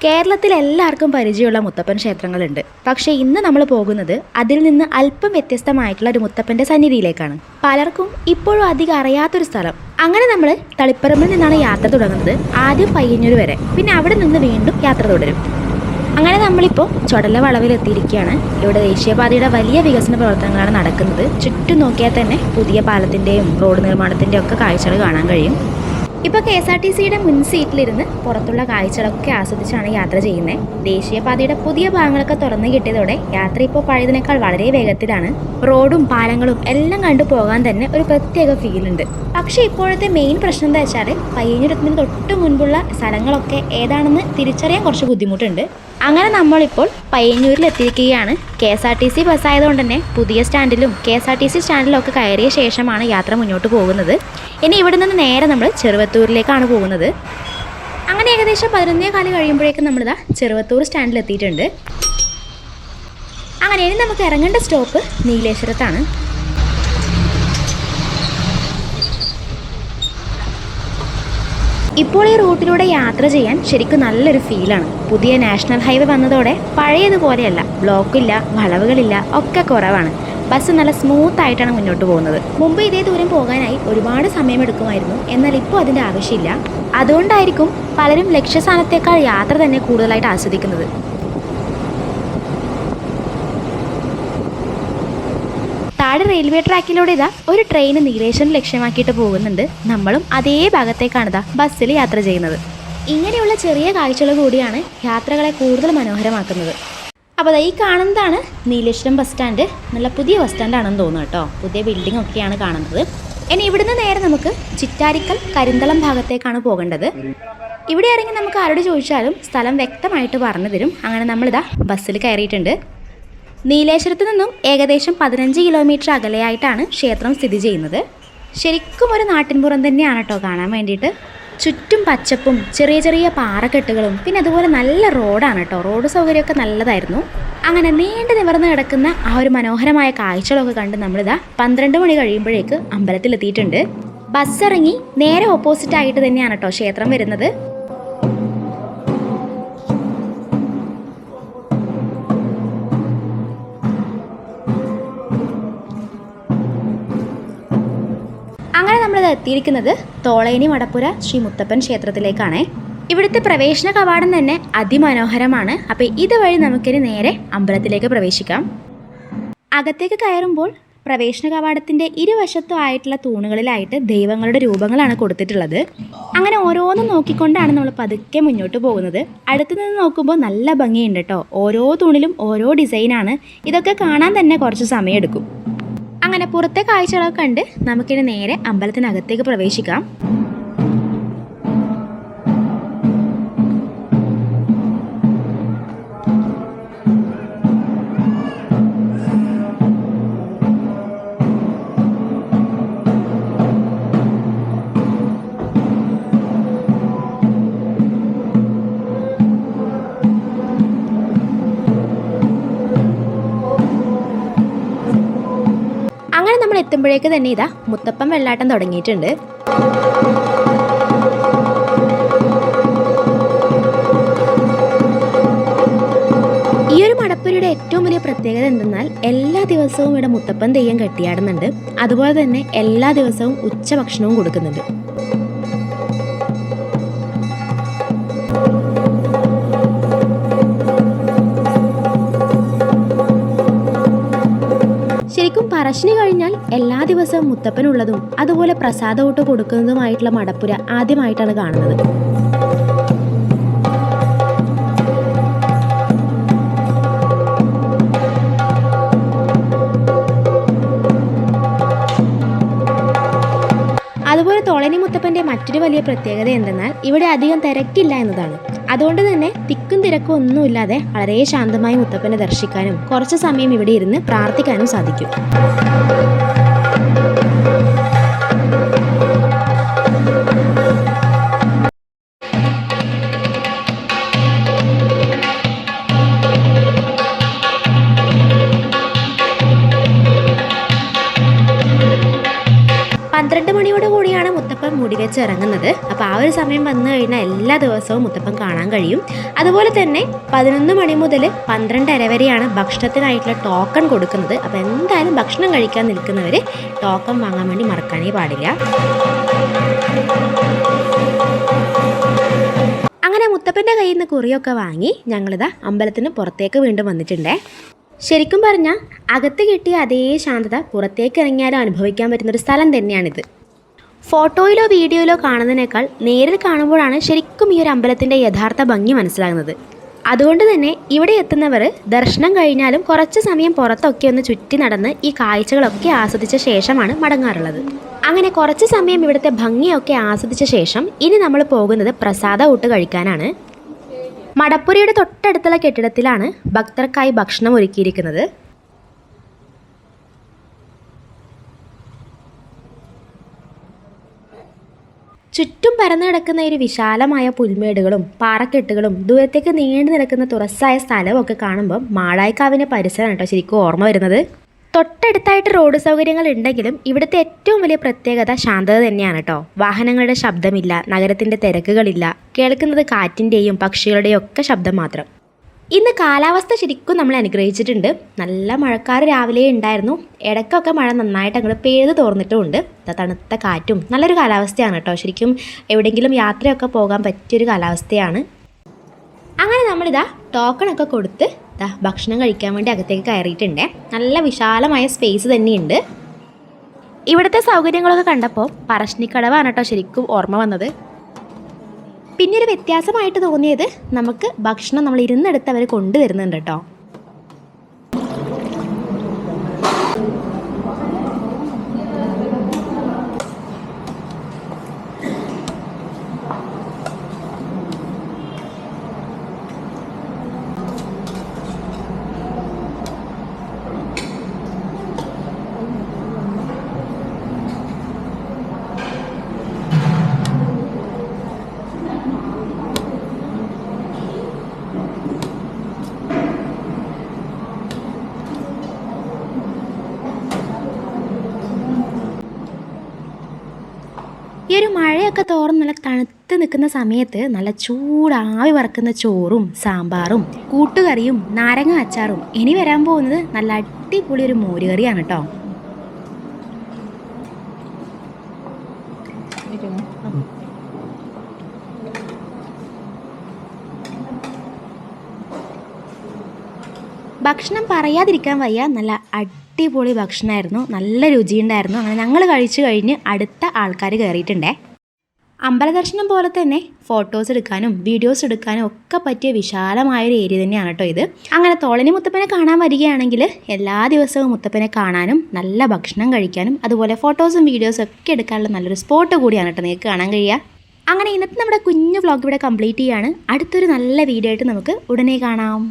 കേരളത്തിൽ എല്ലാവർക്കും പരിചയമുള്ള മുത്തപ്പൻ ക്ഷേത്രങ്ങളുണ്ട്. പക്ഷേ ഇന്ന് നമ്മൾ പോകുന്നത് അതിൽ നിന്ന് അല്പം വ്യത്യസ്തമായിട്ടുള്ള ഒരു മുത്തപ്പൻ്റെ സന്നിധിയിലേക്കാണ്. പലർക്കും ഇപ്പോഴും അധികം അറിയാത്തൊരു സ്ഥലം. അങ്ങനെ നമ്മൾ തളിപ്പറമ്പിൽ നിന്നാണ് യാത്ര തുടങ്ങുന്നത്. ആദ്യം പയ്യന്നൂർ വരെ, പിന്നെ അവിടെ നിന്ന് വീണ്ടും യാത്ര തുടരും. അങ്ങനെ നമ്മളിപ്പോൾ ചൊടല വളവിലെത്തിയിരിക്കുകയാണ്. ഇവിടെ ദേശീയപാതയുടെ വലിയ വികസന പ്രവർത്തനങ്ങളാണ് നടക്കുന്നത്. ചുറ്റും നോക്കിയാൽ തന്നെ പുതിയ പാലത്തിൻ്റെയും റോഡ് നിർമ്മാണത്തിൻ്റെയും ഒക്കെ കാഴ്ചകൾ കാണാൻ കഴിയും. ഇപ്പോൾ KSRTCയുടെ മുൻ സീറ്റിലിരുന്ന് പുറത്തുള്ള കാഴ്ചകളൊക്കെ ആസ്വദിച്ചാണ് യാത്ര ചെയ്യുന്നത്. ദേശീയപാതയുടെ പുതിയ ഭാഗങ്ങളൊക്കെ തുറന്നു കിട്ടിയതോടെ യാത്ര ഇപ്പോൾ പഴയതിനേക്കാൾ വളരെ വേഗത്തിലാണ്. റോഡും പാലങ്ങളും എല്ലാം കണ്ടു പോകാൻ തന്നെ ഒരു പ്രത്യേക ഫീലുണ്ട്. പക്ഷേ ഇപ്പോഴത്തെ മെയിൻ പ്രശ്നം എന്താ വെച്ചാൽ പയ്യന്നൂരത്തിന് തൊട്ട് മുൻപുള്ള സ്ഥലങ്ങളൊക്കെ ഏതാണെന്ന് തിരിച്ചറിയാൻ കുറച്ച് ബുദ്ധിമുട്ടുണ്ട്. അങ്ങനെ നമ്മളിപ്പോൾ പയ്യന്നൂരിൽ എത്തിയിരിക്കുകയാണ്. KSRTC ബസ്സായതുകൊണ്ട് തന്നെ പുതിയ സ്റ്റാൻഡിലും KSRTC സ്റ്റാൻഡിലും ഒക്കെ കയറിയ ശേഷമാണ് യാത്ര മുന്നോട്ട് പോകുന്നത്. ഇനി ഇവിടെ നിന്ന് നേരെ നമ്മൾ ചെറുവത്തൂരിലേക്കാണ് പോകുന്നത്. അങ്ങനെ ഏകദേശം 11:15 കഴിയുമ്പോഴേക്കും നമ്മളിതാ ചെറുവത്തൂർ സ്റ്റാൻഡിൽ എത്തിയിട്ടുണ്ട്. അങ്ങനെ ഇനി നമുക്ക് ഇറങ്ങേണ്ട സ്റ്റോപ്പ് നീലേശ്വരത്താണ്. ഇപ്പോൾ ഈ റൂട്ടിലൂടെ യാത്ര ചെയ്യാൻ ശരിക്കും നല്ലൊരു ഫീലാണ്. പുതിയ നാഷണൽ ഹൈവേ വന്നതോടെ പഴയതുപോലെയല്ല, ബ്ലോക്കില്ല, വളവുകളില്ല, ഒക്കെ കുറവാണ്. ബസ് നല്ല സ്മൂത്ത് ആയിട്ടാണ് മുന്നോട്ട് പോകുന്നത്. മുമ്പ് ഇതേ ദൂരം പോകാനായി ഒരുപാട് സമയമെടുക്കുമായിരുന്നു. എന്നാൽ ഇപ്പോൾ അതിൻ്റെ ആവശ്യമില്ല. അതുകൊണ്ടായിരിക്കും പലരും ലക്ഷ്യസ്ഥാനത്തേക്കാൾ യാത്ര തന്നെ കൂടുതലായിട്ട് ആസ്വദിക്കുന്നത്. താഴെ റെയിൽവേ ട്രാക്കിലൂടെ ഇതാ ഒരു ട്രെയിൻ നീലേശ്വരം ലക്ഷ്യമാക്കിയിട്ട് പോകുന്നുണ്ട്. നമ്മളും അതേ ഭാഗത്തേക്കാണ് ഇതാ ബസ്സിൽ യാത്ര ചെയ്യുന്നത്. ഇങ്ങനെയുള്ള ചെറിയ കാഴ്ചകൾ കൂടിയാണ് യാത്രകളെ കൂടുതൽ മനോഹരമാക്കുന്നത്. അപ്പോൾ ഈ കാണുന്നതാണ് നീലേശ്വരം ബസ് സ്റ്റാൻഡ്. നല്ല പുതിയ ബസ് സ്റ്റാൻഡാണെന്ന് തോന്നുന്നു കേട്ടോ. പുതിയ ബിൽഡിംഗ് ഒക്കെയാണ് കാണുന്നത്. ഇനി ഇവിടുന്ന് നേരെ നമുക്ക് ചിറ്റാരിക്കൽ കരിന്തളം ഭാഗത്തേക്കാണ് പോകേണ്ടത്. ഇവിടെ ഇറങ്ങി നമുക്ക് ആരോട് ചോദിച്ചാലും സ്ഥലം വ്യക്തമായിട്ട് പറഞ്ഞു തരും. അങ്ങനെ നമ്മളിതാ ബസ്സിൽ കയറിയിട്ടുണ്ട്. നീലേശ്വരത്ത് നിന്നും ഏകദേശം 15 കിലോമീറ്റർ അകലെയായിട്ടാണ് ക്ഷേത്രം സ്ഥിതി ചെയ്യുന്നത്. ശരിക്കും ഒരു നാട്ടിൻപുറം തന്നെയാണ് കേട്ടോ കാണാൻ വേണ്ടിയിട്ട്. ചുറ്റും പച്ചപ്പും ചെറിയ ചെറിയ പാറക്കെട്ടുകളും പിന്നെ അതുപോലെ നല്ല റോഡാണ് കേട്ടോ. റോഡ് സൗകര്യമൊക്കെ നല്ലതായിരുന്നു. അങ്ങനെ നീണ്ടു നിവർന്ന് കിടക്കുന്ന ആ ഒരു മനോഹരമായ കാഴ്ചകളൊക്കെ കണ്ട് നമ്മളിതാ 12 മണി കഴിയുമ്പോഴേക്ക് അമ്പലത്തിലെത്തിയിട്ടുണ്ട്. ബസ് ഇറങ്ങി നേരെ ഓപ്പോസിറ്റ് ആയിട്ട് തന്നെയാണ് കേട്ടോ ക്ഷേത്രം വരുന്നത്. അങ്ങനെ നമ്മൾ എത്തിയിരിക്കുന്നത് തോളേനി മടപ്പുര ശ്രീ മുത്തപ്പൻ ക്ഷേത്രത്തിലേക്കാണ്. ഇവിടുത്തെ പ്രവേശന കവാടം തന്നെ അതിമനോഹരമാണ്. അപ്പോൾ ഇതുവഴി നമുക്കിനി നേരെ അമ്പലത്തിലേക്ക് പ്രവേശിക്കാം. അകത്തേക്ക് കയറുമ്പോൾ പ്രവേശന കവാടത്തിൻ്റെ ഇരുവശത്തും ആയിട്ടുള്ള തൂണുകളിലായിട്ട് ദൈവങ്ങളുടെ രൂപങ്ങളാണ് കൊടുത്തിട്ടുള്ളത്. അങ്ങനെ ഓരോന്നും നോക്കിക്കൊണ്ടാണ് നമ്മൾ പതുക്കെ മുന്നോട്ട് പോകുന്നത്. അടുത്തു നിന്ന് നോക്കുമ്പോൾ നല്ല ഭംഗിയുണ്ട് കേട്ടോ. ഓരോ തൂണിലും ഓരോ ഡിസൈനാണ്. ഇതൊക്കെ കാണാൻ തന്നെ കുറച്ച് സമയമെടുക്കും. അങ്ങനെ പുറത്തെ കാഴ്ചകളൊക്കെ കണ്ട് നമുക്കിനി നേരെ അമ്പലത്തിനകത്തേക്ക് പ്രവേശിക്കാം. അങ്ങനെ നമ്മൾ എത്തുമ്പോഴേക്ക് തന്നെ ഇതാ മുത്തപ്പൻ വെള്ളാട്ടം തുടങ്ങിയിട്ടുണ്ട്. ഈ ഒരു മടപ്പുരയുടെ ഏറ്റവും വലിയ പ്രത്യേകത എന്തെന്നാൽ എല്ലാ ദിവസവും ഇവിടെ മുത്തപ്പൻ തെയ്യം കെട്ടിയാടുന്നുണ്ട്. അതുപോലെ തന്നെ എല്ലാ ദിവസവും ഉച്ചഭക്ഷണവും കൊടുക്കുന്നുണ്ട്. ശരിക്കും പറശ്ശിനി കഴിഞ്ഞാൽ എല്ലാ ദിവസവും മുത്തപ്പനുള്ളതും അതുപോലെ പ്രസാദമൂട്ട് കൊടുക്കുന്നതുമായിട്ടുള്ള മടപ്പുര ആദ്യമായിട്ടാണ് കാണുന്നത്. അതുപോലെ തോളേനി മുത്തപ്പൻ്റെ മറ്റൊരു വലിയ പ്രത്യേകത എന്തെന്നാൽ ഇവിടെ അധികം തിരക്കില്ല എന്നതാണ്. അതുകൊണ്ട് തന്നെ തിക്കും തിരക്കും ഒന്നുമില്ലാതെ വളരെ ശാന്തമായി മുത്തപ്പനെ ദർശിക്കാനും കുറച്ച് സമയം ഇവിടെ ഇരുന്ന് പ്രാർത്ഥിക്കാനും സാധിക്കും. തിരിച്ചിറങ്ങുന്നത്. അപ്പോൾ ആ ഒരു സമയം വന്നു കഴിഞ്ഞാൽ എല്ലാ ദിവസവും മുത്തപ്പൻ കാണാൻ കഴിയും. അതുപോലെ തന്നെ 11 മണി മുതൽ 12:30 വരെയാണ് ഭക്ഷണത്തിനായിട്ടുള്ള ടോക്കൺ കൊടുക്കുന്നത്. അപ്പോൾ എന്തായാലും ഭക്ഷണം കഴിക്കാൻ നിൽക്കുന്നവർ ടോക്കൺ വാങ്ങാൻ വേണ്ടി മറക്കാനേ പാടില്ല. അങ്ങനെ മുത്തപ്പൻ്റെ കയ്യിൽ നിന്ന് കുറിയൊക്കെ വാങ്ങി ഞങ്ങളിതാ അമ്പലത്തിന് പുറത്തേക്ക് വീണ്ടും വന്നിട്ടുണ്ടേ. ശരിക്കും പറഞ്ഞാൽ അകത്ത് കിട്ടിയ അതേ ശാന്തത പുറത്തേക്ക് ഇറങ്ങിയാലും അനുഭവിക്കാൻ പറ്റുന്നൊരു സ്ഥലം തന്നെയാണിത്. ഫോട്ടോയിലോ വീഡിയോയിലോ കാണുന്നതിനേക്കാൾ നേരിൽ കാണുമ്പോഴാണ് ശരിക്കും ഈ ഒരു അമ്പലത്തിൻ്റെ യഥാർത്ഥ ഭംഗി മനസ്സിലാകുന്നത്. അതുകൊണ്ട് തന്നെ ഇവിടെ എത്തുന്നവർ ദർശനം കഴിഞ്ഞാലും കുറച്ച് സമയം പുറത്തൊക്കെ ഒന്ന് ചുറ്റി നടന്ന് ഈ കാഴ്ചകളൊക്കെ ആസ്വദിച്ച ശേഷമാണ് മടങ്ങാറുള്ളത്. അങ്ങനെ കുറച്ച് സമയം ഇവിടുത്തെ ഭംഗിയൊക്കെ ആസ്വദിച്ച ശേഷം ഇനി നമ്മൾ പോകുന്നത് പ്രസാദ ഊട്ട് കഴിക്കാനാണ്. മടപ്പുരയുടെ തൊട്ടടുത്തുള്ള കെട്ടിടത്തിലാണ് ഭക്തർക്കായി ഭക്ഷണം ഒരുക്കിയിരിക്കുന്നത്. ചുറ്റും പരന്നു കിടക്കുന്ന ഒരു വിശാലമായ പുൽമേടുകളും പാറക്കെട്ടുകളും ദൂരത്തേക്ക് നീണ്ടു നിൽക്കുന്ന തുറസ്സായ സ്ഥലവും ഒക്കെ കാണുമ്പോൾ മാടായിക്കാവിൻ്റെ പരിസരമാണ് കേട്ടോ ശരിക്കും ഓർമ്മ വരുന്നത്. തൊട്ടടുത്തായിട്ട് റോഡ് സൗകര്യങ്ങൾ ഉണ്ടെങ്കിലും ഇവിടുത്തെ ഏറ്റവും വലിയ പ്രത്യേകത ശാന്തത തന്നെയാണ് കേട്ടോ. വാഹനങ്ങളുടെ ശബ്ദമില്ല, നഗരത്തിൻ്റെ തിരക്കുകളില്ല, കേൾക്കുന്നത് കാറ്റിൻ്റെയും പക്ഷികളുടെയും ഒക്കെ ശബ്ദം മാത്രം. ഇന്ന് കാലാവസ്ഥ ശരിക്കും നമ്മളെ അനുഗ്രഹിച്ചിട്ടുണ്ട്. നല്ല മഴക്കാറ് രാവിലെ ഉണ്ടായിരുന്നു. ഇടയ്ക്കൊക്കെ മഴ നന്നായിട്ട് അങ്ങോട്ട് പെയ്ത് തോർന്നിട്ടുമുണ്ട്. തണുത്ത കാറ്റും നല്ലൊരു കാലാവസ്ഥയാണ് കേട്ടോ. ശരിക്കും എവിടെയെങ്കിലും യാത്രയൊക്കെ പോകാൻ പറ്റിയൊരു കാലാവസ്ഥയാണ്. അങ്ങനെ നമ്മളിതാ ടോക്കണൊക്കെ കൊടുത്ത് ഭക്ഷണം കഴിക്കാൻ വേണ്ടി അകത്തേക്ക് കയറിയിട്ടുണ്ട്. നല്ല വിശാലമായ സ്പേസ് തന്നെയുണ്ട്. ഇവിടുത്തെ സൗകര്യങ്ങളൊക്കെ കണ്ടപ്പോൾ പറശ്ശിനിക്കടവാണ് കേട്ടോ ശരിക്കും ഓർമ്മ വന്നത്. പിന്നെ ഒരു വ്യത്യാസമായിട്ട് തോന്നിയത് നമുക്ക് ഭക്ഷണം നമ്മൾ ഇരുന്നെടുത്ത് അവർ കൊണ്ടുവരുന്നുണ്ട് കേട്ടോ. ഈ ഒരു മഴയൊക്കെ തോർന്ന് നല്ല തണുത്ത് നിൽക്കുന്ന സമയത്ത് നല്ല ചൂടാവി വറക്കുന്ന ചോറും സാമ്പാറും കൂട്ടുകറിയും നാരങ്ങ അച്ചാറും ഇനി വരാൻ പോകുന്നത് നല്ല അടിപൊളി ഒരു മോരുകറിയാണ് കേട്ടോ. ഭക്ഷണം പറയാതിരിക്കാൻ വയ്യ. നല്ല അടിപൊളി ഭക്ഷണമായിരുന്നു, നല്ല രുചിയുണ്ടായിരുന്നു. അങ്ങനെ ഞങ്ങൾ കഴിച്ചു കഴിഞ്ഞ് അടുത്ത ആൾക്കാർ കയറിയിട്ടുണ്ടേ. അമ്പല ദർശനം പോലെ തന്നെ ഫോട്ടോസ് എടുക്കാനും വീഡിയോസ് എടുക്കാനും ഒക്കെ പറ്റിയ വിശാലമായൊരു ഏരിയ തന്നെയാണ് കേട്ടോ ഇത്. അങ്ങനെ തോളനി മുത്തപ്പനെ കാണാൻ വരികയാണെങ്കിൽ എല്ലാ ദിവസവും മുത്തപ്പനെ കാണാനും നല്ല ഭക്ഷണം കഴിക്കാനും അതുപോലെ ഫോട്ടോസും വീഡിയോസും ഒക്കെ എടുക്കാനുള്ള നല്ലൊരു സ്പോട്ട് കൂടിയാണ് കേട്ടോ നിങ്ങൾക്ക് കാണാൻ കഴിയുക. അങ്ങനെ ഇന്നത്തെ നമ്മുടെ കുഞ്ഞു വ്ളോഗ് ഇവിടെ കംപ്ലീറ്റ് ചെയ്യാണ്. അടുത്തൊരു നല്ല വീഡിയോ ആയിട്ട് നമുക്ക് ഉടനെ കാണാം.